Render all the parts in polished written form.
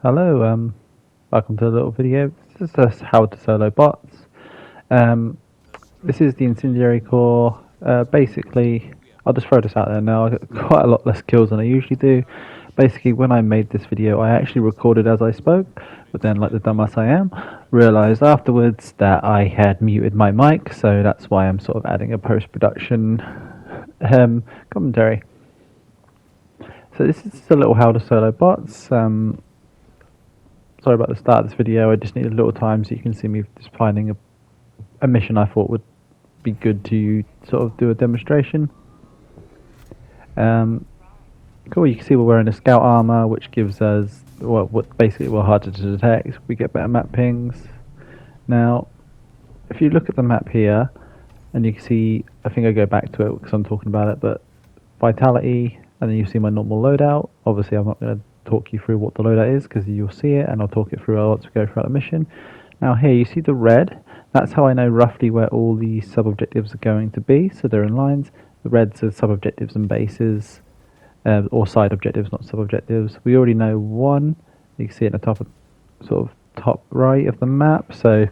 Hello, welcome to a little video. This is just how to solo bots. Um, this is the incendiary core. Basically, I'll just throw this out there now. I got quite a lot less kills than I usually do. Basically, when I made this video, I actually recorded as I spoke, but then, like the dumbass I am, realised afterwards that I had muted my mic, so that's why I'm sort of adding a post-production commentary. So this is just a little how to solo bots. Sorry about the start of this video, I just needed a little time so you can see me just finding a mission I thought would be good to sort of do a demonstration. Cool, you can see we're wearing a scout armor, which gives us, what basically we're harder to detect. We get better map pings. Now, if you look at the map here, and you can see, I think I go back to it because I'm talking about it, but vitality, and then you see my normal loadout. Obviously I'm not going to talk you through what the loadout is because you'll see it, and I'll talk it through as we go throughout the mission. Now here you see the red. That's how I know roughly where all the sub-objectives are going to be, so they're in lines. The reds are sub-objectives and bases, or side objectives, not sub-objectives. We already know one. You can see it at the top, sort of top right of the map. So,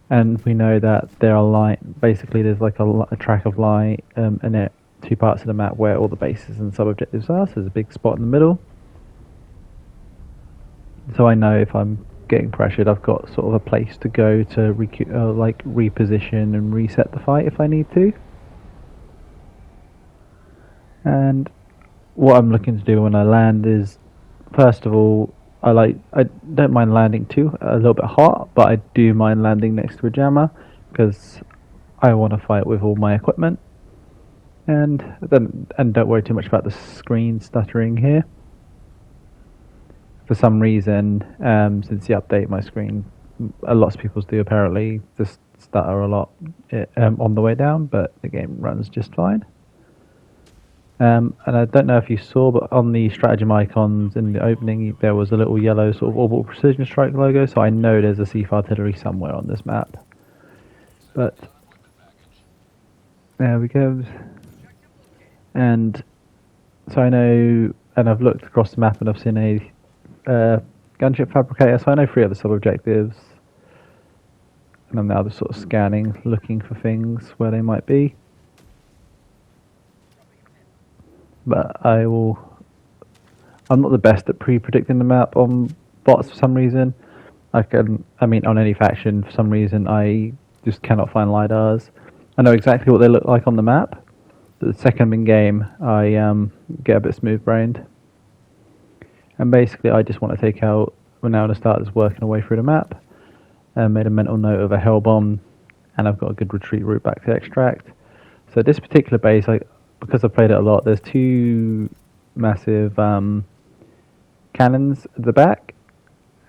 and we know that there are light. Basically, there's like a track of light, and it two parts of the map where all the bases and sub-objectives are. So there's a big spot in the middle. So I know if I'm getting pressured, I've got sort of a place to go to reposition and reset the fight if I need to. And what I'm looking to do when I land is, first of all, I don't mind landing a little bit hot, but I do mind landing next to a jammer because I want to fight with all my equipment. And don't worry too much about the screen stuttering here. For some reason, since the update, my screen, lots of people's do apparently, just stutter a lot on the way down, but the game runs just fine. And I don't know if you saw, but on the stratagem icons in the opening, there was a little yellow sort of orbital precision strike logo, so I know there's a Thief artillery somewhere on this map. But there we go. And so I know, and I've looked across the map and I've seen a gunship fabricator, so I know 3 other sub-objectives, and I'm now just sort of scanning, looking for things where they might be. But I'm not the best at pre-predicting the map on bots for some reason. On any faction, for some reason I just cannot find lidars. I know exactly what they look like on the map, but the second I'm in game, I get a bit smooth-brained. And basically, I just want to take out, we're now going to start just working our way through the map. Made a mental note of a hell bomb, and I've got a good retreat route back to extract. So this particular base, because I've played it a lot, there's 2 massive cannons at the back,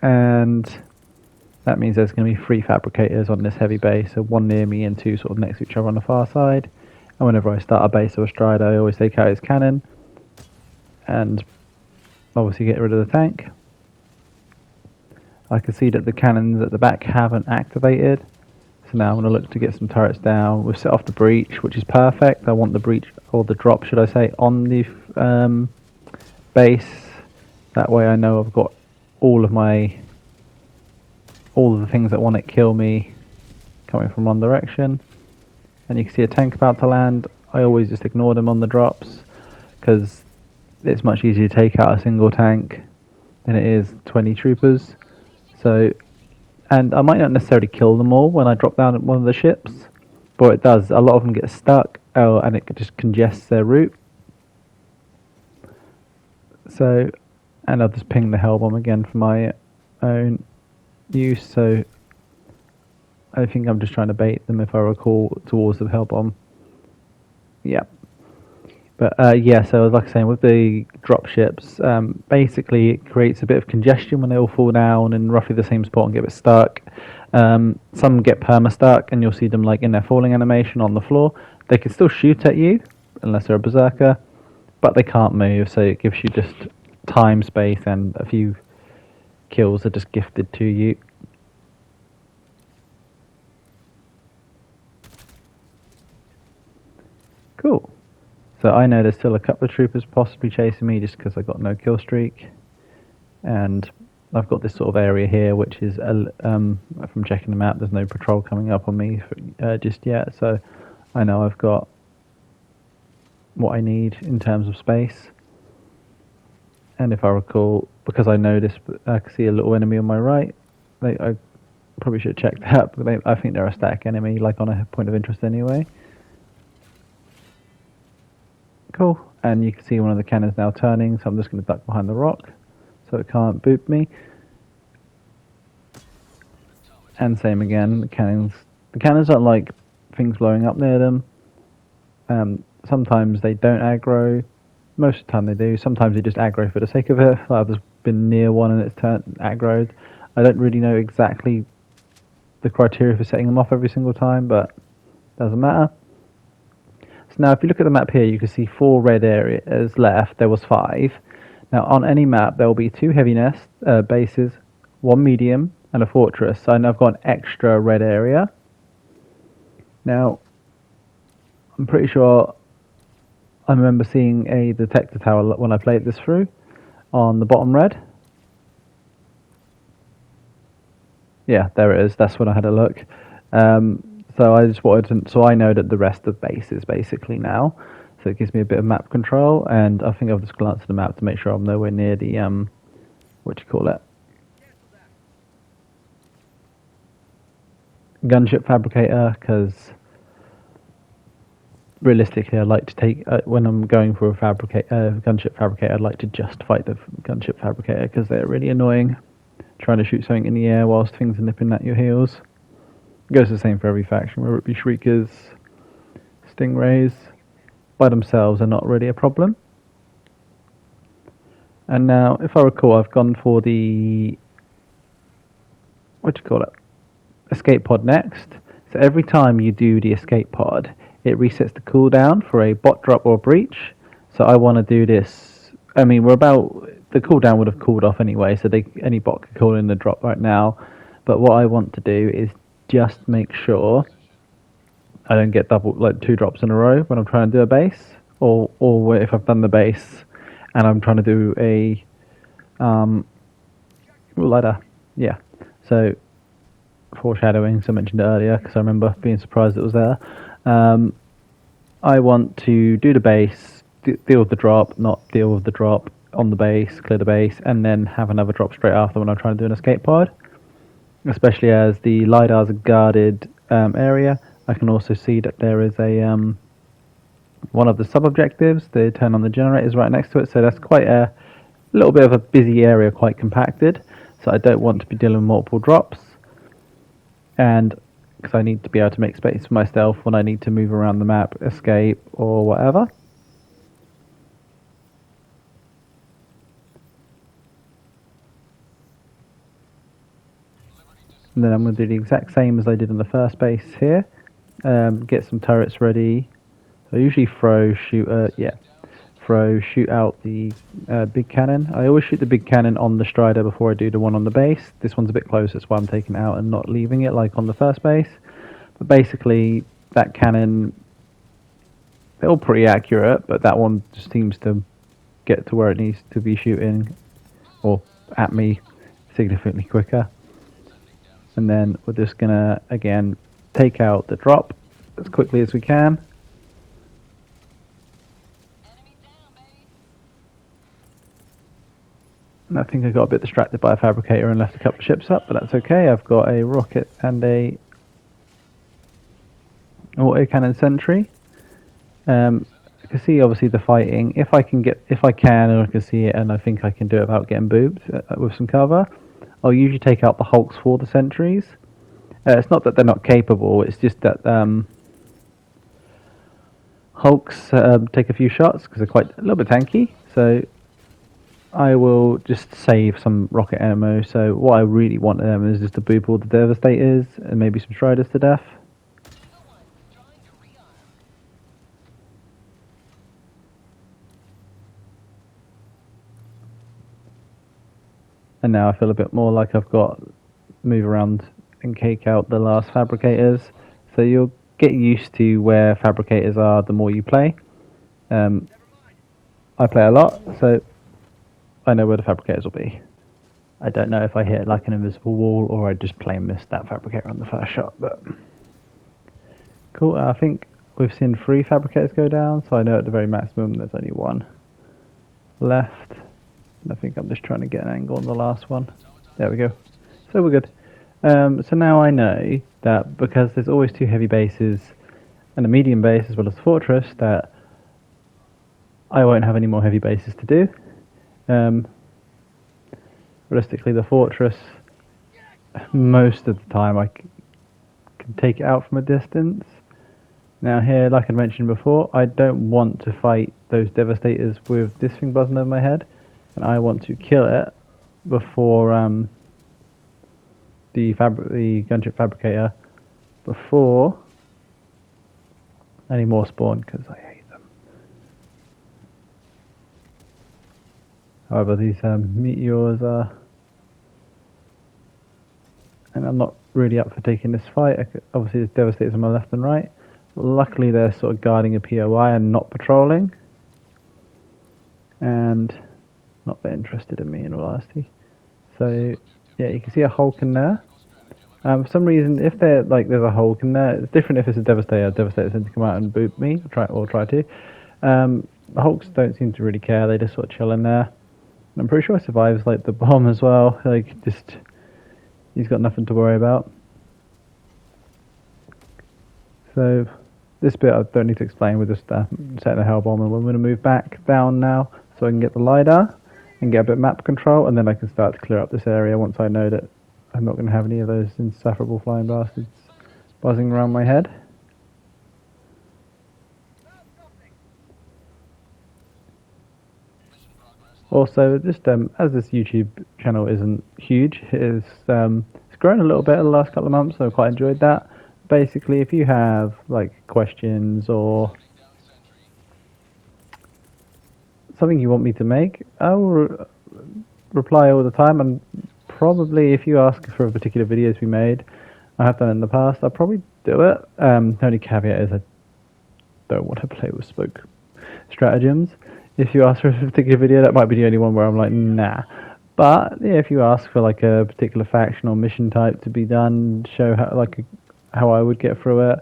and that means there's going to be 3 fabricators on this heavy base, so 1 near me and 2 sort of next to each other on the far side. And whenever I start a base or a stride, I always take out his cannon, and obviously get rid of the tank. I can see that the cannons at the back haven't activated, so now I'm going to look to get some turrets down. We've set off the breach, which is perfect. I want the breach, or the drop should I say, on the base. That way I know I've got all of the things that want to kill me coming from one direction. And you can see a tank about to land. I always just ignore them on the drops because it's much easier to take out a single tank than it is 20 troopers. So, and I might not necessarily kill them all when I drop down at one of the ships, but it does. A lot of them get stuck, and it just congests their route. So, and I'll just ping the hell bomb again for my own use. So, I think I'm just trying to bait them, if I recall, towards the hell bomb. Yep. But yeah, so like I was saying, with the drop ships, basically it creates a bit of congestion when they all fall down in roughly the same spot and get a bit stuck. Some get perma-stuck, and you'll see them like in their falling animation on the floor. They can still shoot at you, unless they're a berserker, but they can't move, so it gives you just time, space, and a few kills are just gifted to you. Cool. So I know there's still a couple of troopers possibly chasing me just because I got no kill streak. and I've got this sort of area here, which is from checking the map. There's no patrol coming up on me just yet, so I know I've got what I need in terms of space. And if I recall, because I know this, I can see a little enemy on my right. I probably should check that, but I think they're a static enemy, like on a point of interest anyway. Cool. And you can see one of the cannons now turning, so I'm just going to duck behind the rock so it can't boop me. And same again, the cannons don't like things blowing up near them. Sometimes they don't aggro. Most of the time they do. Sometimes they just aggro for the sake of it. I've just been near one and it's turned aggroed. I don't really know exactly the criteria for setting them off every single time, but doesn't matter. So now if you look at the map here, you can see 4 red areas left. There was 5. Now on any map there will be 2 heavy nest bases, 1 medium and a fortress. So I know I've got an extra red area. Now I'm pretty sure I remember seeing a detector tower when I played this through on the bottom red. Yeah, there it is. That's when I had a look. So I just wanted to, so I know that the rest of base is basically now. So it gives me a bit of map control, and I think I've just glanced at the map to make sure I'm nowhere near the gunship fabricator, because realistically I'd like to take when I'm going for a gunship fabricator, I'd like to just fight the gunship fabricator because they're really annoying, trying to shoot something in the air whilst things are nipping at your heels. It goes the same for every faction, whether it be shriekers, stingrays. By themselves are not really a problem. And now, if I recall, I've gone for the escape pod next. So every time you do the escape pod, it resets the cooldown for a bot drop or breach. So I want to do this. I mean, the cooldown would have cooled off anyway, so any bot could call in the drop right now. But what I want to do is just make sure I don't get 2 drops in a row when I'm trying to do a base, or if I've done the base and I'm trying to do a ladder. Yeah. So foreshadowing, so I mentioned it earlier because I remember being surprised it was there. I want to do the base, deal with the drop, not deal with the drop on the base, clear the base, and then have another drop straight after when I'm trying to do an escape pod. Especially as the LiDAR's a guarded area. I can also see that there is a one of the sub-objectives, the turn on the generators right next to it, so that's quite a little bit of a busy area, quite compacted, so I don't want to be dealing with multiple drops, and because I need to be able to make space for myself when I need to move around the map, escape, or whatever. And then I'm going to do the exact same as I did on the first base here. Get some turrets ready. I usually shoot out the big cannon. I always shoot the big cannon on the Strider before I do the one on the base. This one's a bit closer, that's why I'm taking it out and not leaving it like on the first base. But basically, that cannon, they're all pretty accurate, but that one just seems to get to where it needs to be shooting, or at me, significantly quicker. And then we're just gonna again take out the drop as quickly as we can. And I think I got a bit distracted by a fabricator and left a couple of ships up, but that's okay. I've got a rocket and a autocannon sentry. You can see obviously the fighting. If I can and I can see it, and I think I can do it without getting booped with some cover, I'll usually take out the hulks for the sentries. It's not that they're not capable, it's just that hulks take a few shots because they're quite a little bit tanky. So I will just save some rocket ammo. So what I really want them is just to boop all the Devastators and maybe some Striders to death. And now I feel a bit more like I've got move around and cake out the last fabricators. So you'll get used to where fabricators are the more you play. I play a lot, so I know where the fabricators will be. I don't know if I hit like an invisible wall or I just plain missed that fabricator on the first shot, but cool. I think we've seen 3 fabricators go down, so I know at the very maximum there's only 1 left. And I think I'm just trying to get an angle on the last one. There we go. So we're good. So now I know that because there's always 2 heavy bases and a medium base as well as the fortress, that I won't have any more heavy bases to do. Realistically, the fortress, most of the time I can take it out from a distance. Now here, like I mentioned before, I don't want to fight those devastators with this thing buzzing over my head, and I want to kill it before the gunship fabricator, before any more spawn, because I hate them. However, these meteors are, and I'm not really up for taking this fight. Obviously there's devastators on my left and right. Luckily they're sort of guarding a POI and not patrolling, and not that interested in me in all honesty. So yeah, you can see a Hulk in there. For some reason, if they're like there's a Hulk in there, it's different if it's a Devastator. Devastator tends to come out and boot me, or try to. The Hulks don't seem to really care. They just sort of chill in there. And I'm pretty sure he survives like the bomb as well. Like he's got nothing to worry about. So this bit I don't need to explain. We're just setting a hell bomb, and we're going to move back down now so I can get the LiDAR and get a bit of map control, and then I can start to clear up this area once I know that I'm not going to have any of those insufferable flying bastards buzzing around my head. Also, just as this YouTube channel isn't huge, it's grown a little bit in the last couple of months, so I quite enjoyed that. Basically, if you have like questions or something you want me to make, I will reply all the time, and probably if you ask for a particular video to be made, I have done in the past, I'll probably do it. The only caveat is I don't want to play with spoke stratagems. If you ask for a particular video, that might be the only one where I'm like, nah. But yeah, if you ask for like a particular faction or mission type to be done, show how I would get through it.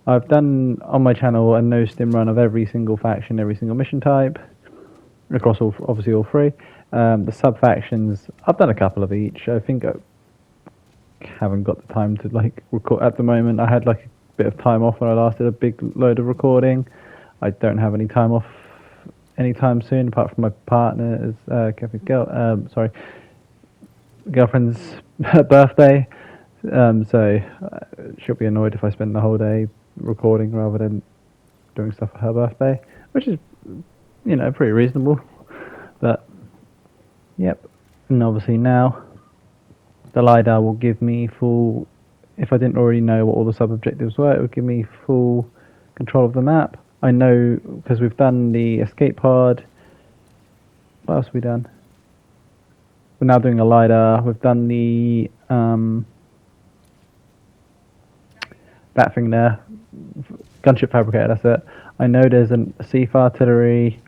I've done on my channel a no stim run of every single faction, every single mission type, across obviously all 3. The sub factions, I've done a couple of each. I think I haven't got the time to like record at the moment. I had like a bit of time off when I last did a big load of recording. I don't have any time off anytime soon, apart from my partner's girlfriend's birthday. So she'll be annoyed if I spend the whole day recording rather than doing stuff for her birthday, which is, you know, pretty reasonable. But yep, and obviously now the LiDAR will give me full, if I didn't already know what all the sub-objectives were, it would give me full control of the map. I know, because we've done the escape pod. What else have we done? We're now doing a LiDAR. We've done the that thing there, gunship fabricator, that's it. I know there's a Seath artillery,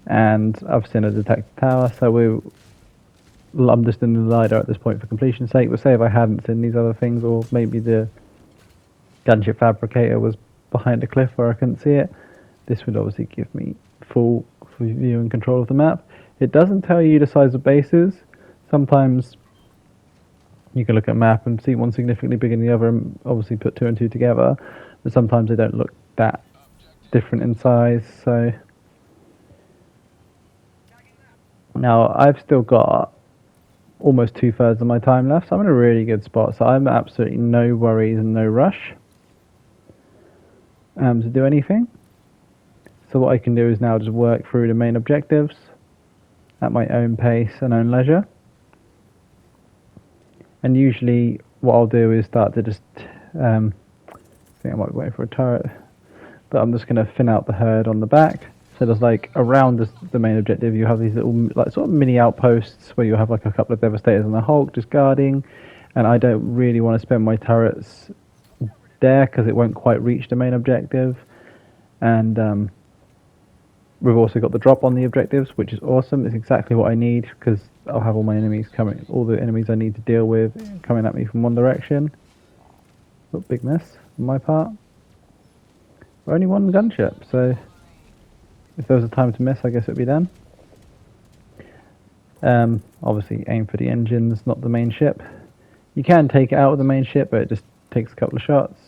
and I've seen a detector tower, so I'm just in the LiDAR at this point for completion's sake. But say if I hadn't seen these other things, or maybe the gunship fabricator was behind a cliff where I couldn't see it, this would obviously give me full view and control of the map. It doesn't tell you the size of bases. Sometimes you can look at a map and see one significantly bigger than the other and obviously put 2 and 2 together, but sometimes they don't look that different in size. So now I've still got almost 2/3 of my time left, so I'm in a really good spot, so I'm absolutely no worries and no rush to do anything. So what I can do is now just work through the main objectives at my own pace and own leisure. And usually what I'll do is start to just, I think I might be waiting for a turret, but I'm just going to thin out the herd on the back. So there's like around the main objective, you have these little like sort of mini outposts where you have like a couple of devastators and a Hulk just guarding. And I don't really want to spend my turrets there because it won't quite reach the main objective. And We've also got the drop on the objectives, which is awesome. It's exactly what I need because I'll have all my enemies coming, all the enemies I need to deal with coming at me from one direction. Oh, big miss on my part. We're only one gunship, so if there was a time to miss, I guess it'd be then. Obviously aim for the engines, not the main ship. You can take it out with the main ship, but it just takes a couple of shots.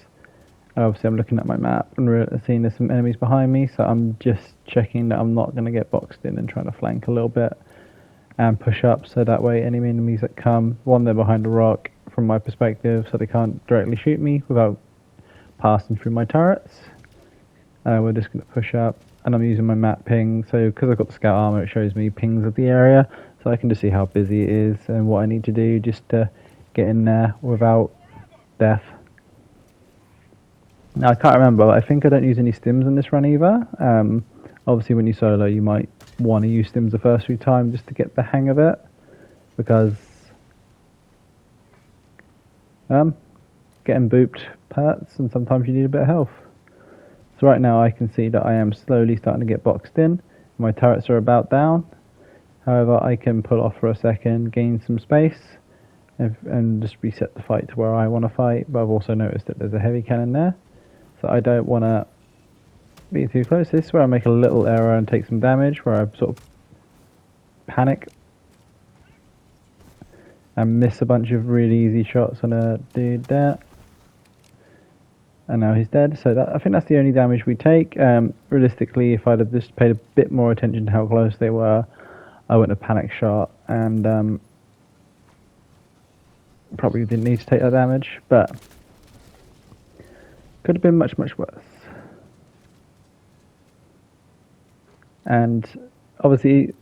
Obviously I'm looking at my map and seeing there's some enemies behind me, so I'm just checking that I'm not going to get boxed in and trying to flank a little bit and push up, so that way any enemies that come, one, they're behind a rock from my perspective, so they can't directly shoot me without passing through my turrets. We're just going to push up, and I'm using my map ping, so because I've got the scout armor, it shows me pings of the area, so I can just see how busy it is and what I need to do just to get in there without death. Now I can't remember, but I think I don't use any stims in this run either. Obviously when you solo you might want to use stims the first few times just to get the hang of it, because getting booped hurts and sometimes you need a bit of health. So right now I can see that I am slowly starting to get boxed in. My turrets are about down. However, I can pull off for a second, gain some space, and just reset the fight to where I want to fight. But I've also noticed that there's a heavy cannon there, so I don't want to be too close. This is where I make a little error and take some damage, where I sort of panic and miss a bunch of really easy shots on a dude there. And now he's dead, so I think that's the only damage we take. Realistically, if I'd have just paid a bit more attention to how close they were, I wouldn't have panic shot, and probably didn't need to take that damage, but could have been much, much worse. And obviously,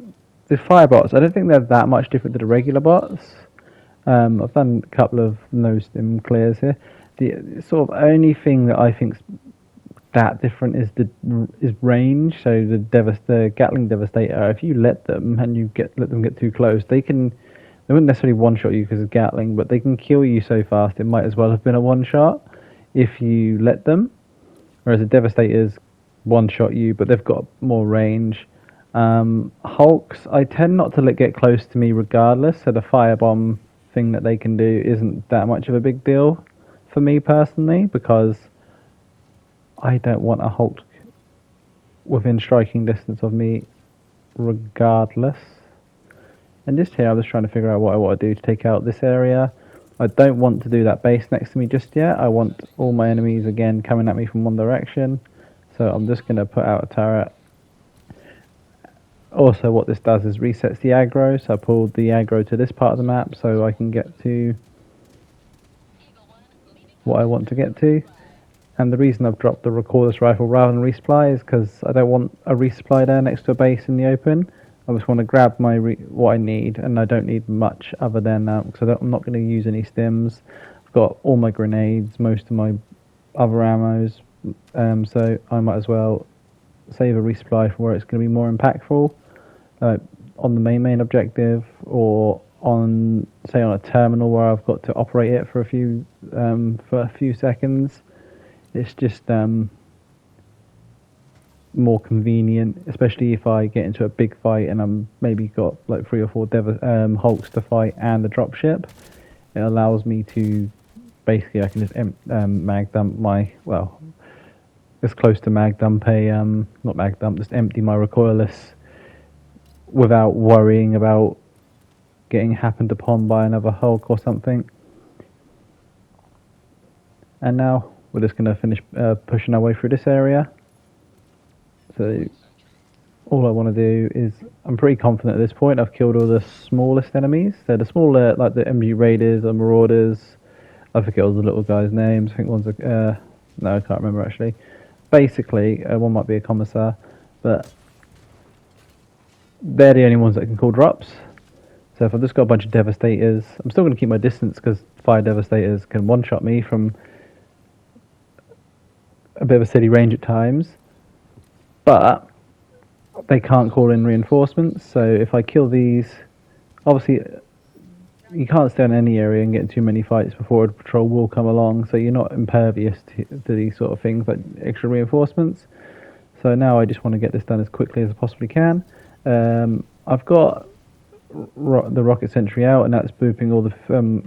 the fire bots, I don't think they're that much different to the regular bots. I've done a couple of no stim clears here. The sort of only thing that I think's that different is range. So the Gatling Devastator, if you let them and you let them get too close, they wouldn't necessarily one shot you because of Gatling, but they can kill you so fast it might as well have been a one shot if you let them. Whereas the Devastators one shot you, but they've got more range. Hulks, I tend not to let get close to me regardless, so the firebomb thing that they can do isn't that much of a big deal for me personally, because I don't want a Hulk within striking distance of me regardless. And just here I was trying to figure out what I want to do to take out this area. I don't want to do that base next to me just yet. I want all my enemies again coming at me from one direction, so I'm just going to put out a turret. Also what this does is resets the aggro, so I pulled the aggro to this part of the map so I can get to what I want to get to. And the reason I've dropped the recorderless rifle rather than resupply is because I don't want a resupply there next to a base in the open. I just want to grab my what I need, and I don't need much other than because I'm not going to use any stims. I've got all my grenades, most of my other ammos, so I might as well save a resupply for where it's going to be more impactful, on the main objective, or on, say, on a terminal where I've got to operate it for a few seconds. It's just more convenient, especially if I get into a big fight and I'm maybe got like 3 or 4 Hulks to fight and the dropship. It allows me to basically, I can just mag dump my, well, as close to mag dump not mag dump, just empty my recoilless without worrying about getting happened upon by another Hulk or something. And now we're just going to finish pushing our way through this area. So all I want to do is, I'm pretty confident at this point I've killed all the smallest enemies. So the smaller, like the MG Raiders or Marauders, I forget all the little guys' names. I think one's a, no, I can't remember actually. Basically, one might be a commissar, but they're the only ones that can call drops. So if I've just got a bunch of Devastators, I'm still going to keep my distance because 5 Devastators can one-shot me from a bit of a city range at times. But they can't call in reinforcements, so if I kill these, obviously you can't stay in any area and get in too many fights before a patrol will come along, so you're not impervious to these sort of things like extra reinforcements. So now I just want to get this done as quickly as I possibly can. I've got the rocket sentry out, and that's booping all the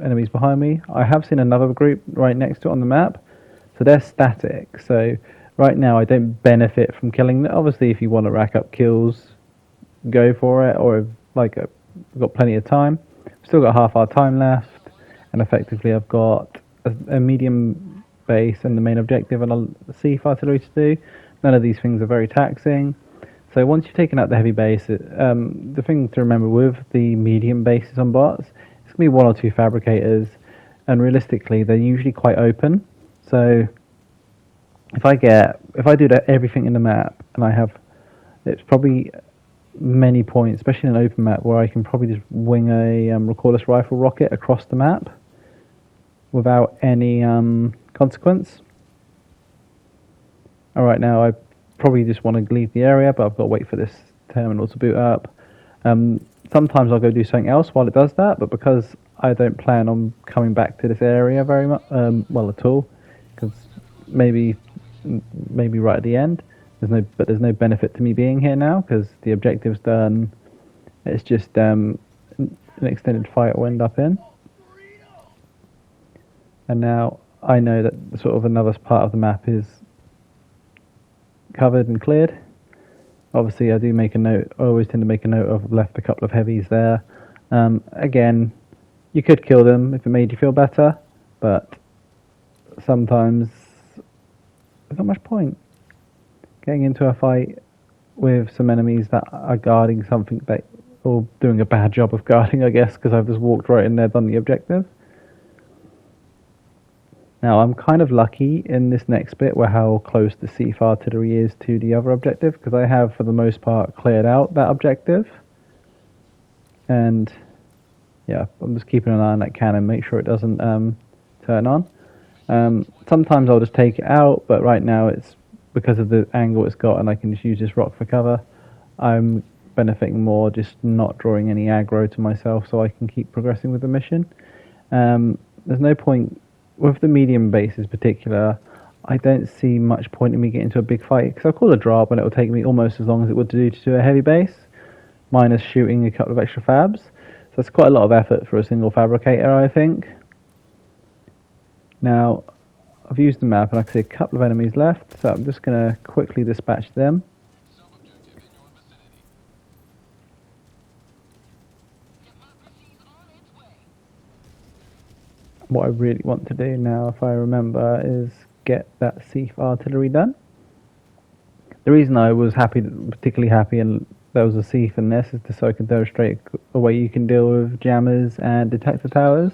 enemies behind me. I have seen another group right next to it on the map, so they're static. So right now I don't benefit from killing them. Obviously, if you want to rack up kills, go for it, or if, like we've got plenty of time. Still got half our time left, and effectively I've got a medium base and the main objective and a sieve artillery to do. None of these things are very taxing. So once you've taken out the heavy base, the thing to remember with the medium bases on bots, it's going to be one or two fabricators, and realistically they're usually quite open. So if I do everything in the map, and it's probably many points, especially in an open map, where I can probably just wing a recordless rifle rocket across the map without any consequence. Alright, now I probably just want to leave the area, but I've got to wait for this terminal to boot up. Sometimes I'll go do something else while it does that, but because I don't plan on coming back to this area very much, well at all, because maybe right at the end, there's no benefit to me being here now because the objective's done. It's just an extended fight I'll end up in. And now I know that sort of another part of the map is covered and cleared. Obviously I always tend to make a note of left a couple of heavies there. Again, you could kill them if it made you feel better, but sometimes there's not much point getting into a fight with some enemies that are guarding something or doing a bad job of guarding, I guess, because I've just walked right in there, done the objective. Now, I'm kind of lucky in this next bit where how close the sieve artillery is to the other objective, because I have, for the most part, cleared out that objective. And, yeah, I'm just keeping an eye on that cannon, make sure it doesn't turn on. Sometimes I'll just take it out, but right now it's because of the angle it's got and I can just use this rock for cover. I'm benefiting more just not drawing any aggro to myself so I can keep progressing with the mission. There's no point with the medium bases in particular. I don't see much point in me getting into a big fight because I'll call a drop and it will take me almost as long as it would do to do a heavy base, minus shooting a couple of extra fabs. So it's quite a lot of effort for a single fabricator, I think. Now, I've used the map and I can see a couple of enemies left, so I'm just going to quickly dispatch them. What I really want to do now, if I remember, is get that sieve artillery done. The reason I was particularly happy and there was a sieve in this is so I can demonstrate a way you can deal with jammers and detector towers.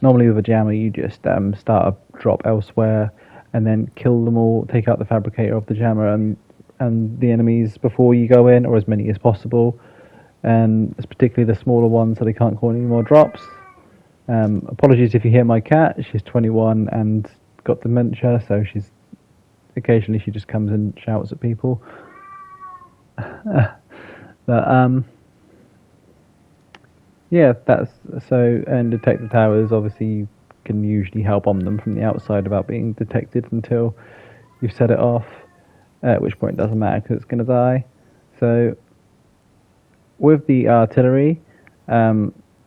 Normally with a jammer you just start a drop elsewhere and then kill them all, take out the fabricator of the jammer and the enemies before you go in, or as many as possible. And it's particularly the smaller ones so they can't cause any more drops. Apologies if you hear my cat, she's 21 and got dementia, so occasionally she just comes and shouts at people. But yeah, and detector towers, obviously you can usually help on them from the outside without being detected until you've set it off, at which point it doesn't matter because it's going to die. So with the artillery,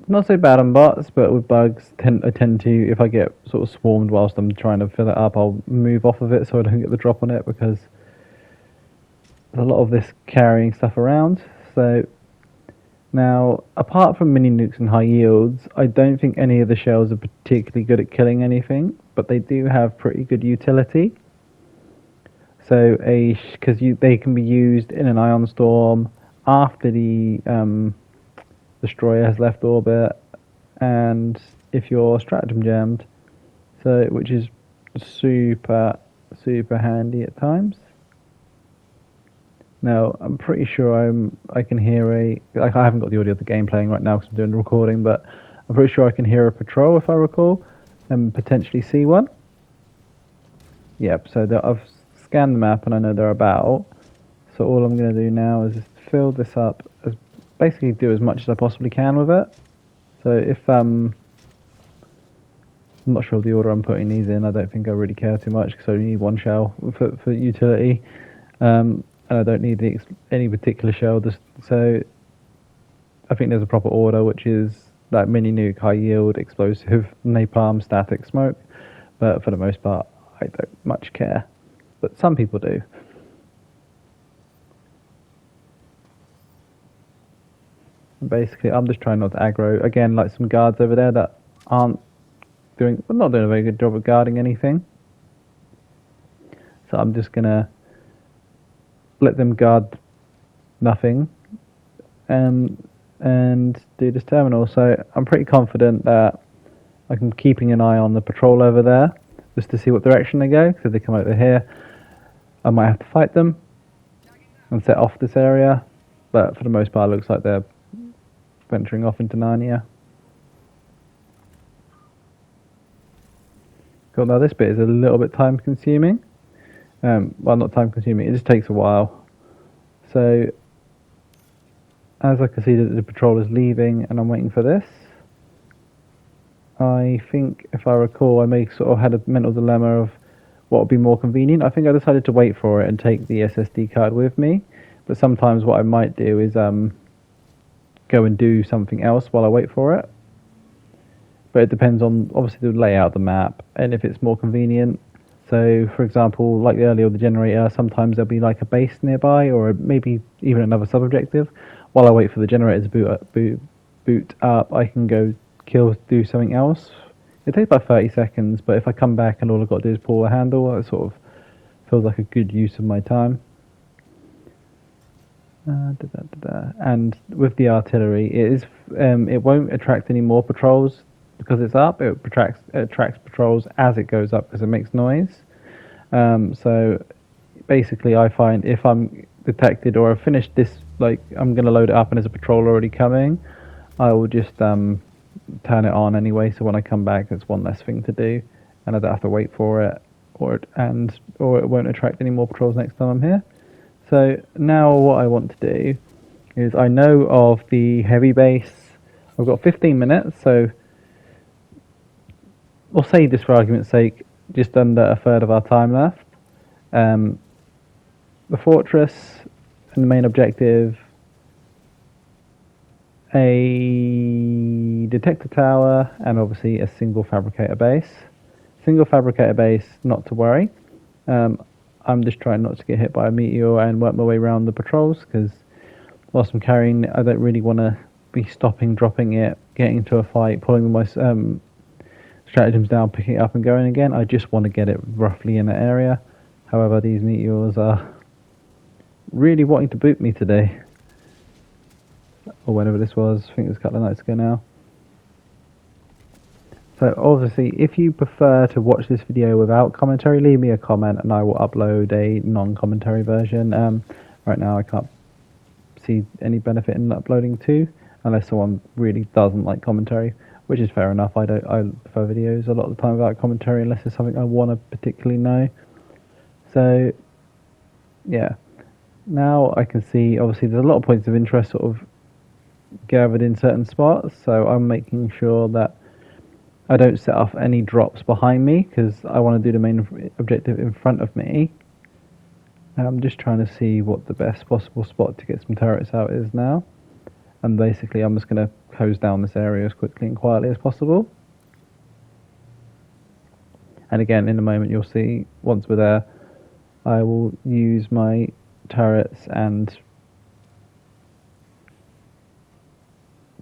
not so bad on bots, but with bugs, I tend to, if I get sort of swarmed whilst I'm trying to fill it up, I'll move off of it so I don't get the drop on it, because there's a lot of this carrying stuff around. So now, apart from mini nukes and high yields, I don't think any of the shells are particularly good at killing anything, but they do have pretty good utility. So, because they can be used in an ion storm after the destroyer has left orbit, and if you're stratagem jammed, which is super handy at times. Now, I'm pretty sure I can hear I haven't got the audio of the game playing right now because I'm doing the recording, but I'm pretty sure I can hear a patrol if I recall, and potentially see one. Yep, so I've scanned the map and I know they're about. So all I'm going to do now is just fill this up, basically do as much as I possibly can with it. So if I'm not sure of the order I'm putting these in, I don't think I really care too much because I only need one shell for utility. and I don't need any particular shell. So I think there's a proper order, which is like mini nuke, high yield, explosive, napalm, static, smoke. But for the most part, I don't much care. But some people do. Basically, I'm just trying not to aggro. Again, like some guards over there that aren't not doing a very good job of guarding anything. So I'm just gonna let them guard nothing, and do this terminal. So I'm pretty confident that I'm keeping an eye on the patrol over there, just to see what direction they go. So if they come over here, I might have to fight them and set off this area. But for the most part, it looks like they're venturing off into Narnia. Cool. Now this bit is a little bit time consuming. Well, not time consuming, it just takes a while. So as I can see that the patrol is leaving and I'm waiting for this, I think, if I recall, I may sort of had a mental dilemma of what would be more convenient. I think I decided to wait for it and take the SSD card with me. But sometimes what I might do is go and do something else while I wait for it. But it depends on, obviously, the layout of the map and if it's more convenient. So, for example, like earlier with the generator, sometimes there'll be like a base nearby, or maybe even another sub-objective. While I wait for the generator to boot up, I can go do something else. It takes about 30 seconds, but if I come back and all I've got to do is pull a handle, it sort of feels like a good use of my time. And with the artillery, it won't attract any more patrols because it's up. It attracts patrols as it goes up because it makes noise. So basically, I find if I'm detected or I've finished this, like I'm going to load it up and there's a patrol already coming, I will just turn it on anyway. So when I come back, it's one less thing to do, and I don't have to wait for it, or it won't attract any more patrols next time I'm here. So now what I want to do is, I know of the heavy base. I've got 15 minutes, so we'll say this for argument's sake, just under a third of our time left. The fortress and the main objective, a detector tower, and obviously a single fabricator base. Single fabricator base, not to worry. I'm just trying not to get hit by a meteor and work my way around the patrols, because whilst I'm carrying it, I don't really want to be stopping, dropping it, getting into a fight, pulling my stratagems down, picking it up and going again. I just want to get it roughly in the area. However, these meteors are really wanting to boot me today. Or whenever this was, I think it was a couple of nights ago now. So obviously, if you prefer to watch this video without commentary, leave me a comment and I will upload a non-commentary version. Right now I can't see any benefit in uploading two, unless someone really doesn't like commentary, which is fair enough. I prefer videos a lot of the time without commentary, unless it's something I want to particularly know. So yeah, now I can see, obviously there's a lot of points of interest sort of gathered in certain spots, so I'm making sure that I don't set off any drops behind me, because I want to do the main objective in front of me. I'm just trying to see what the best possible spot to get some turrets out is now. And basically I'm just going to hose down this area as quickly and quietly as possible. And again, in a moment you'll see, once we're there, I will use my turrets and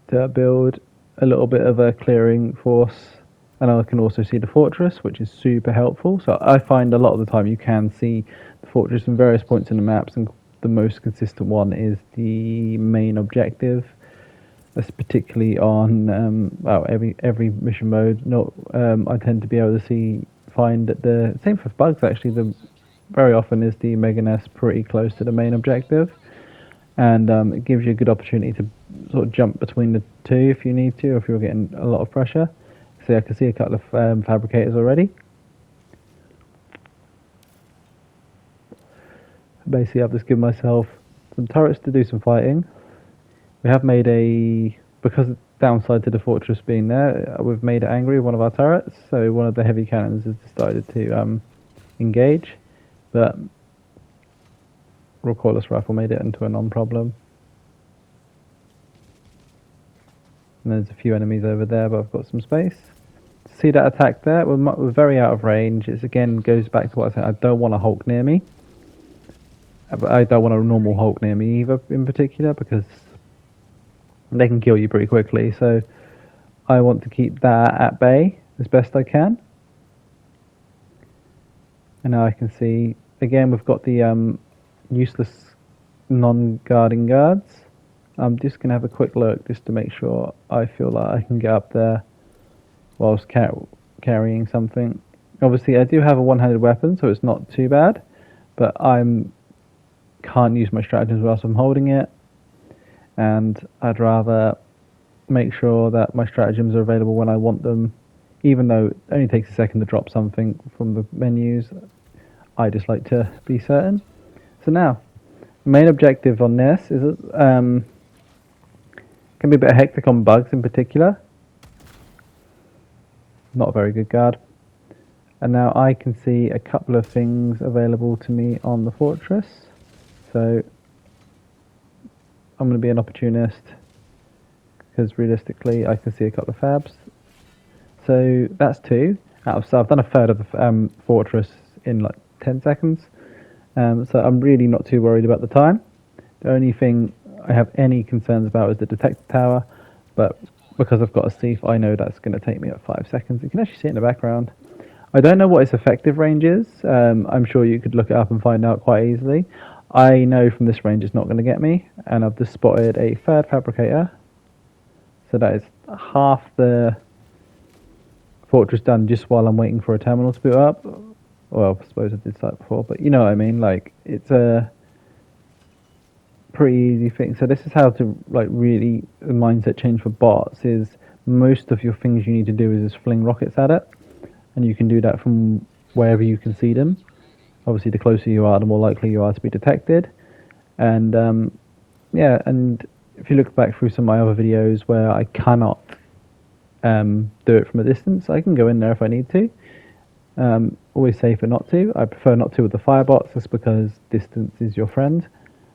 to build a little bit of a clearing force, and I can also see the fortress, which is super helpful. So I find a lot of the time you can see the fortress in various points in the maps, and the most consistent one is the main objective. That's particularly on well, every mission mode. I tend to be able to find that the same for bugs actually. Very often is the mega nest pretty close to the main objective, and it gives you a good opportunity to sort of jump between the two if you need to, if you're getting a lot of pressure. So I can see a couple of fabricators already. Basically, I've just given myself some turrets to do some fighting. We have made because the downside to the fortress being there, we've made it angry with one of our turrets, so one of the heavy cannons has decided to engage. But recoilless rifle made it into a non-problem. And there's a few enemies over there, but I've got some space. See that attack there? We're very out of range. It again goes back to what I said. I don't want a Hulk near me. But I don't want a normal Hulk near me either, in particular, because they can kill you pretty quickly. So I want to keep that at bay as best I can. And now I can see, again, we've got the useless non-guarding guards. I'm just going to have a quick look just to make sure I feel like I can get up there whilst carrying something. Obviously, I do have a one-handed weapon, so it's not too bad. But can't use my stratagems whilst I'm holding it. And I'd rather make sure that my stratagems are available when I want them. Even though it only takes a second to drop something from the menus, I just like to be certain. So now, the main objective on this is can be a bit hectic on bugs in particular. Not a very good guard. And now I can see a couple of things available to me on the fortress. So I'm going to be an opportunist because realistically I can see a couple of fabs. So that's two. So I've done a third of the fortress in like 10 seconds. So I'm really not too worried about the time. The only thing I have any concerns about is the detector tower, but because I've got a thief, I know that's going to take me up 5 seconds. You can actually see it in the background. I don't know what its effective range is. I'm sure you could look it up and find out quite easily. I know from this range it's not going to get me, and I've just spotted a third fabricator. So that is half the fortress done just while I'm waiting for a terminal to boot up. Well, I suppose I did that before, but you know what I mean. Like, it's a pretty easy thing. So this is how to really the mindset change for bots is most of your things you need to do is just fling rockets at it, and you can do that from wherever you can see them. Obviously, the closer you are, the more likely you are to be detected. And yeah, and if you look back through some of my other videos where I cannot do it from a distance, I can go in there if I need to. Always safer not to. I prefer not to with the firebots, just because distance is your friend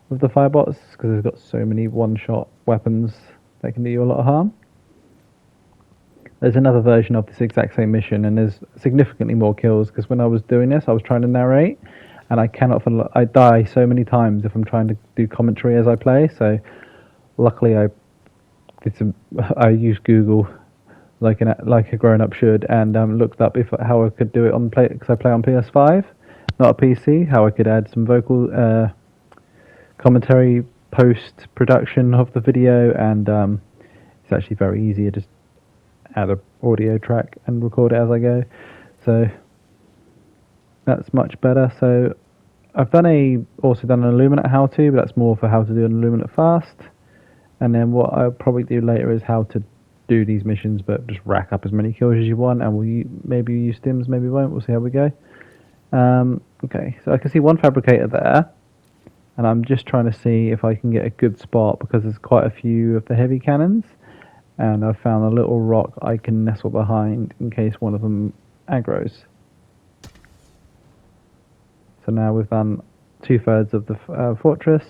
with the firebots, because they've got so many one-shot weapons that can do you a lot of harm. There's another version of this exact same mission, and there's significantly more kills, because when I was doing this, I was trying to narrate, and I die so many times if I'm trying to do commentary as I play. So luckily I used Google like a grown-up should, and looked up how I could do it on play, because I play on PS5, not a PC, how I could add some vocal commentary post-production of the video, and it's actually very easy. Just add an audio track and record it as I go, so that's much better. So I've also done an Illuminate how-to, but that's more for how to do an Illuminate fast. And then what I'll probably do later is how to do these missions, but just rack up as many kills as you want, and maybe use stims, maybe won't. We'll see how we go. Okay, so I can see one fabricator there, and I'm just trying to see if I can get a good spot, because there's quite a few of the heavy cannons, and I've found a little rock I can nestle behind in case one of them aggroes. So now we've done 2/3 of the fortress.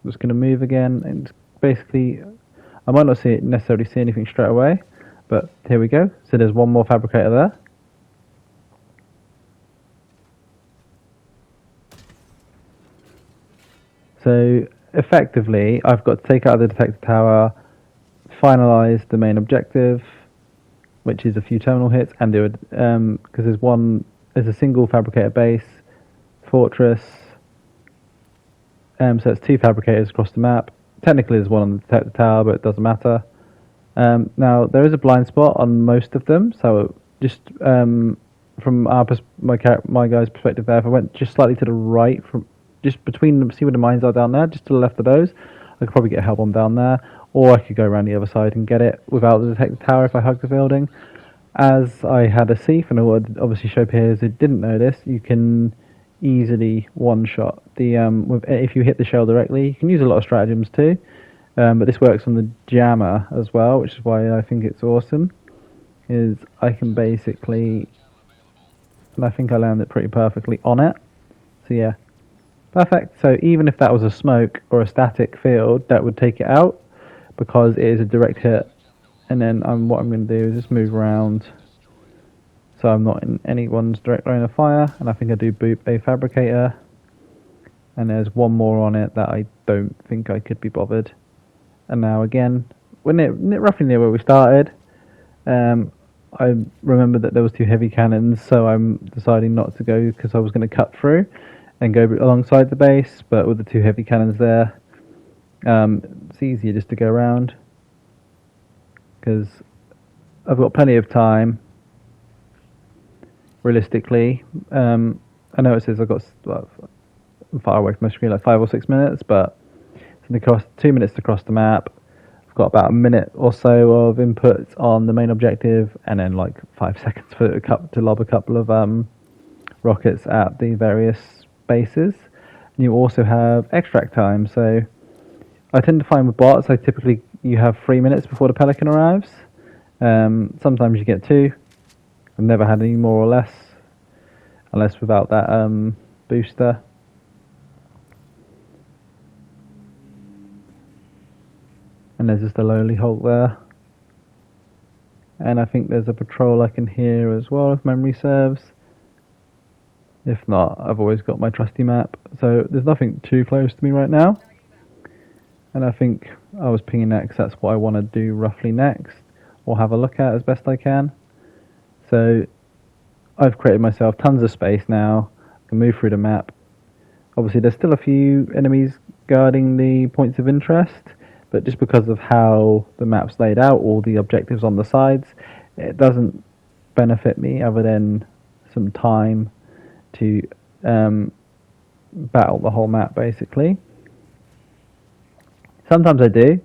I'm just going to move again, and basically I might not necessarily see anything straight away, but here we go. So there's one more fabricator there. So effectively, I've got to take out the detector tower, finalize the main objective, which is a few terminal hits, and do it because there's a single fabricator base, fortress. So it's 2 fabricators across the map. Technically there's one on the detector tower, but it doesn't matter. Now there is a blind spot on most of them, so just from my guy's perspective there, if I went just slightly to the right, from just between them, see where the mines are down there, just to the left of those, I could probably get a hell bomb down there, or I could go around the other side and get it without the detector tower if I hug the building. As I had a thief, and I would obviously show players who didn't know this, you can easily one-shot the if you hit the shell directly. You can use a lot of stratagems too, but this works on the jammer as well, which is why I think it's awesome. Is I can basically, and I think I landed pretty perfectly on it. So yeah, Perfect. So even if that was a smoke or a static field, that would take it out because it is a direct hit. And then what I'm going to do is just move around so I'm not in anyone's direct line of fire. And I think I do boot a fabricator. And there's one more on it that I don't think I could be bothered. And now again, we're roughly near where we started. I remember that there was 2 heavy cannons, so I'm deciding not to go because I was going to cut through and go alongside the base. But with the 2 heavy cannons there, it's easier just to go around because I've got plenty of time. Realistically, I know it says I've got I'm far away from my screen, like 5 or 6 minutes, but it's going to cost 2 minutes to cross the map. I've got about a minute or so of input on the main objective, and then like 5 seconds to lob a couple of rockets at the various bases. And you also have extract time, so I tend to find with bots, typically you have 3 minutes before the Pelican arrives. Sometimes you get 2. I've never had any more or less, unless without that booster. And there's just a lowly Hulk there. And I think there's a patrol I can hear as well, if memory serves. If not, I've always got my trusty map. So there's nothing too close to me right now. And I think I was pinging that because that's what I want to do roughly next, or have a look at as best I can. So I've created myself tons of space now. I can move through the map. Obviously there's still a few enemies guarding the points of interest, but just because of how the map's laid out, all the objectives on the sides, it doesn't benefit me other than some time to battle the whole map, basically. Sometimes I do.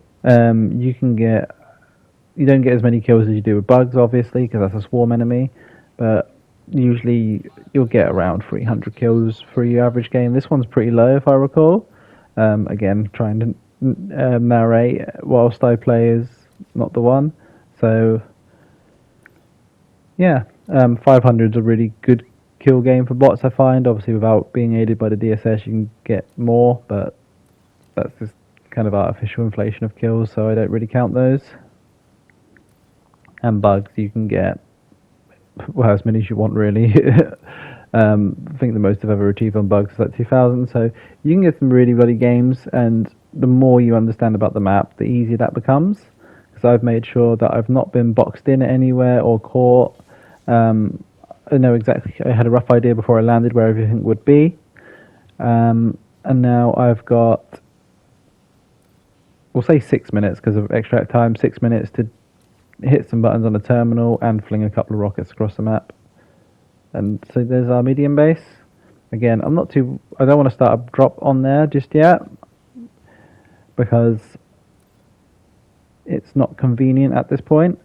You don't get as many kills as you do with bugs, obviously, because that's a swarm enemy, but usually you'll get around 300 kills for your average game. This one's pretty low, if I recall. Again, trying to narrate whilst I play is not the one. So yeah, 500 is a really good kill game for bots, I find. Obviously without being aided by the DSS you can get more, but that's just kind of artificial inflation of kills, so I don't really count those. And bugs, you can get, well, as many as you want really. I think the most I've ever achieved on bugs is like 2000, so you can get some really bloody games, and the more you understand about the map, the easier that becomes, because I've made sure that I've not been boxed in anywhere or caught. I know exactly, I had a rough idea before I landed where everything would be, and now I've got, we'll say 6 minutes because of extract time, 6 minutes to hit some buttons on the terminal and fling a couple of rockets across the map. And so there's our medium base. Again, I don't want to start a drop on there just yet, because it's not convenient at this point.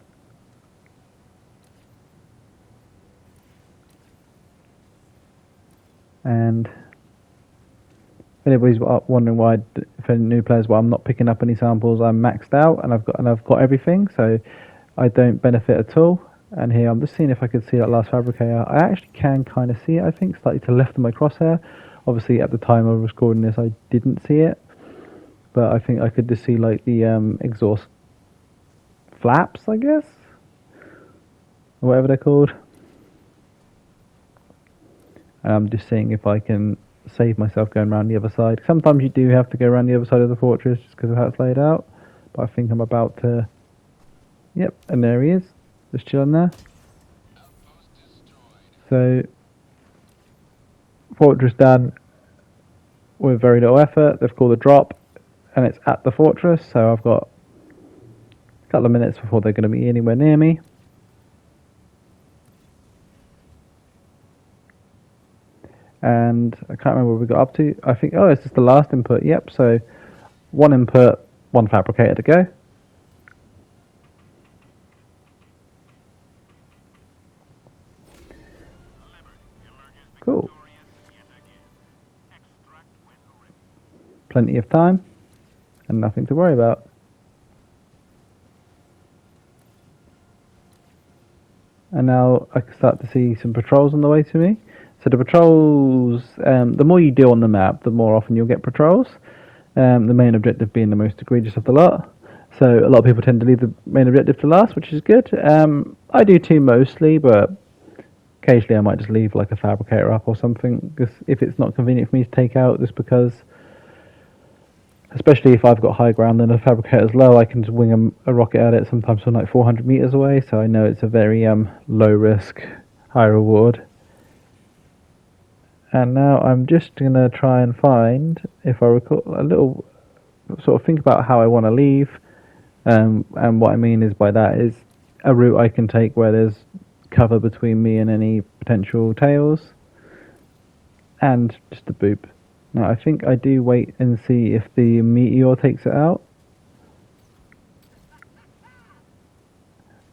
And if anybody's wondering why, if any new players, why I'm not picking up any samples, I'm maxed out and I've got everything, so I don't benefit at all. And here I'm just seeing if I could see that last fabricator. I actually can kind of see it, I think, slightly to the left of my crosshair. Obviously at the time I was recording this I didn't see it, but I think I could just see like the exhaust flaps, I guess, or whatever they're called. And I'm just seeing if I can save myself going around the other side. Sometimes you do have to go around the other side of the fortress just because of how it's laid out, but I think I'm about to, yep, and there he is, just chilling there. So fortress done with very little effort. They've called a drop and it's at the fortress, so I've got a couple of minutes before they're going to be anywhere near me. And I can't remember what we got up to. I think, oh, it's just the last input. Yep, so one input, one fabricator to go. Cool. Plenty of time and nothing to worry about. And now I can start to see some patrols on the way to me. So the patrols, the more you do on the map, the more often you'll get patrols. The main objective being the most egregious of the lot. So a lot of people tend to leave the main objective to last, which is good. I do too mostly, but occasionally I might just leave like a fabricator up or something, because if it's not convenient for me to take out, just because, especially if I've got high ground and the fabricator's low, I can just wing a rocket at it sometimes from like 400 meters away, so I know it's a very low risk, high reward. And now I'm just going to try and find, if I recall, a little, sort of think about how I want to leave. And what I mean is by that is a route I can take where there's cover between me and any potential tails. And just a boop. Now I think I do wait and see if the meteor takes it out.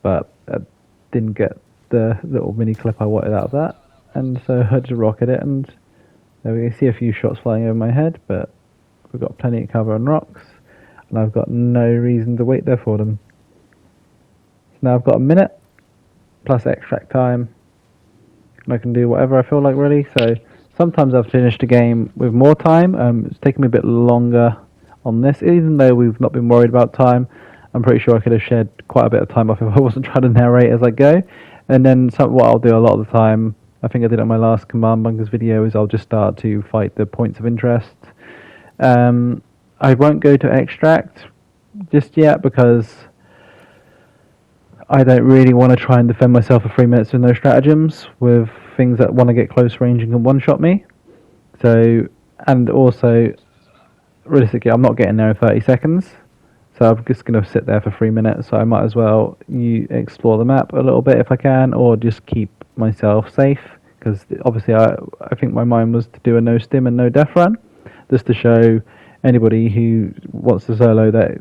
But I didn't get the little mini clip I wanted out of that. And so I just rocket it, and there we go. See a few shots flying over my head, but we've got plenty of cover and rocks, and I've got no reason to wait there for them. So now I've got a minute plus extract time, and I can do whatever I feel like, really. So sometimes I've finished a game with more time. It's taken me a bit longer on this, even though we've not been worried about time. I'm pretty sure I could have shed quite a bit of time off if I wasn't trying to narrate as I go. And then what I'll do a lot of the time, I think I did it on my last Command Bunkers video, is I'll just start to fight the points of interest. I won't go to extract just yet because I don't really want to try and defend myself for 3 minutes with no stratagems with things that want to get close range and can one-shot me. So, and also, realistically, I'm not getting there in 30 seconds. So I'm just going to sit there for 3 minutes, so I might as well explore the map a little bit if I can, or just keep myself safe, because obviously I think my mind was to do a no stim and no death run, just to show anybody who wants to solo that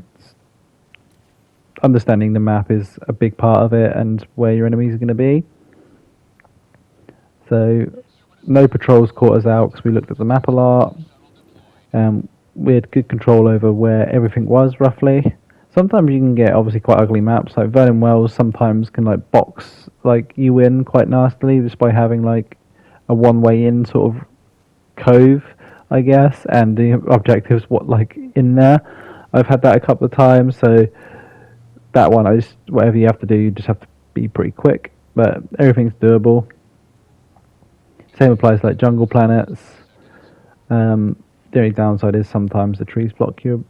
understanding the map is a big part of it and where your enemies are going to be. So no patrols caught us out because we looked at the map a lot. We had good control over where everything was, roughly. Sometimes you can get obviously quite ugly maps, like Vernon Wells sometimes can like box like you in quite nastily just by having like a one-way in sort of cove, I guess, and the objectives like in there. I've had that a couple of times, so that one, whatever you have to do, you just have to be pretty quick, but everything's doable. Same applies to like jungle planets. The only downside is sometimes the trees block your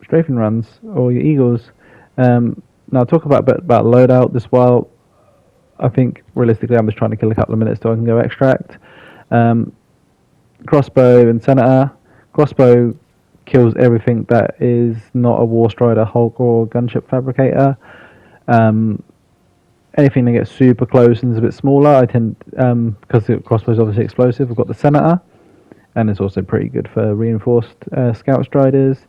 strafing runs or your eagles. Now I'll talk about loadout this while. I think realistically I'm just trying to kill a couple of minutes so I can go extract. Crossbow and Senator. Crossbow kills everything that is not a War Strider, Hulk, or Gunship Fabricator. Anything that gets super close and is a bit smaller, I tend, because the crossbow is obviously explosive, I've got the Senator, and it's also pretty good for reinforced Scout Striders.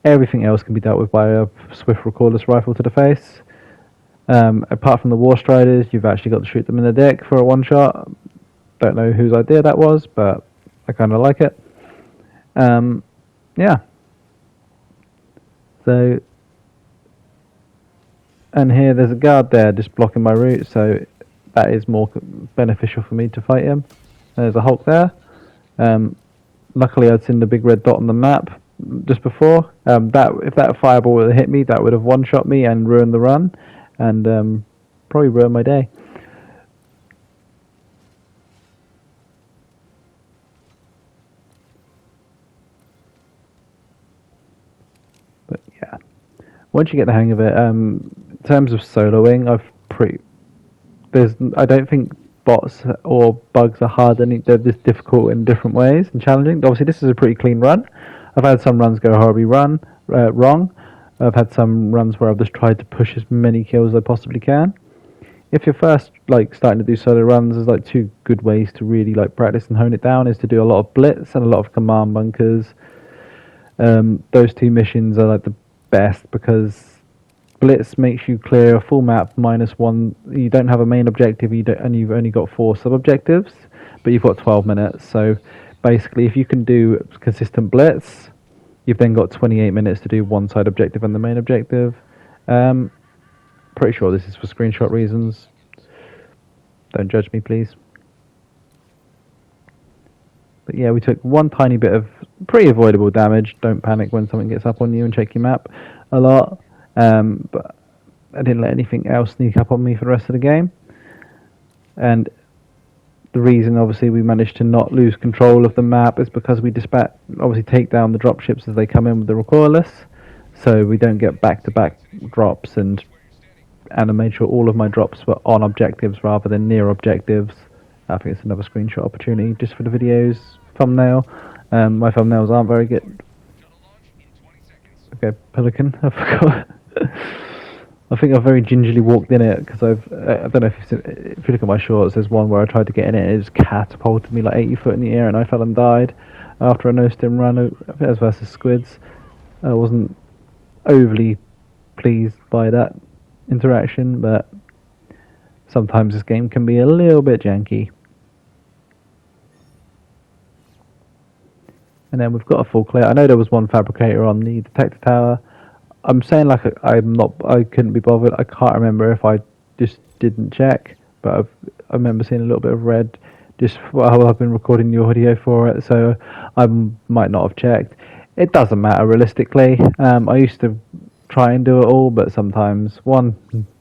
Everything else can be dealt with by a swift recordless rifle to the face. Apart from the War Striders, you've actually got to shoot them in the dick for a one-shot. Don't know whose idea that was, but I kind of like it. Yeah. So, and here there's a guard there just blocking my route, so that is more beneficial for me to fight him. There's a Hulk there. Luckily I'd seen the big red dot on the map just before. If that fireball would have hit me, that would have one-shot me and ruined the run, and probably ruined my day. But yeah, once you get the hang of it, in terms of soloing, I don't think bots or bugs are hard. They're just difficult in different ways and challenging. Obviously, this is a pretty clean run. I've had some runs go horribly wrong. I've had some runs where I've just tried to push as many kills as I possibly can. If you're first starting to do solo runs, there's two good ways to really practice and hone it down. Is to do a lot of blitz and a lot of command bunkers. Those two missions are the best because blitz makes you clear a full map -1. You don't have a main objective, and you've only got 4 sub-objectives, but you've got 12 minutes. So basically, if you can do consistent blitz, you've then got 28 minutes to do one side objective and the main objective. Pretty sure this is for screenshot reasons. Don't judge me, please. But yeah, we took one tiny bit of pretty avoidable damage. Don't panic when something gets up on you, and check your map a lot. But I didn't let anything else sneak up on me for the rest of the game. And the reason, obviously, we managed to not lose control of the map is because we obviously take down the dropships as they come in with the recoilless, so we don't get back-to-back drops. And I made sure all of my drops were on objectives rather than near objectives. I think it's another screenshot opportunity just for the video's thumbnail. My thumbnails aren't very good. Okay, Pelican, I forgot. I think I've very gingerly walked in it because I don't know if you look at my shorts, there's one where I tried to get in it and it just catapulted me like 80 foot in the air and I fell and died after a no-stim run. I think it was versus squids. I wasn't overly pleased by that interaction, but sometimes this game can be a little bit janky. And then we've got a full clear. I know there was one fabricator on the detector tower. I'm saying like I couldn't be bothered. I can't remember if I just didn't check, but I remember seeing a little bit of red just while I've been recording the audio for it, so I might not have checked. It doesn't matter realistically. I used to try and do it all, but sometimes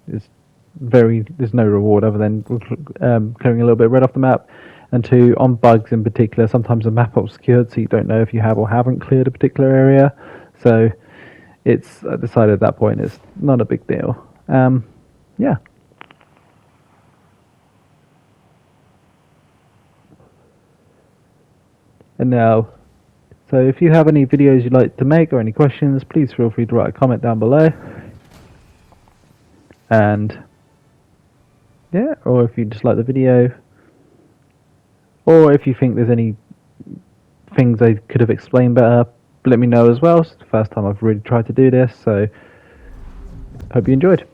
there's no reward other than clearing a little bit of red off the map, and two, on bugs in particular, sometimes the map obscured, so you don't know if you have or haven't cleared a particular area. So I decided at that point it's not a big deal. Yeah. And now, so if you have any videos you'd like to make or any questions, please feel free to write a comment down below. And yeah, or if you just like the video, or if you think there's any things I could have explained better, let me know as well. It's the first time I've really tried to do this, so hope you enjoyed.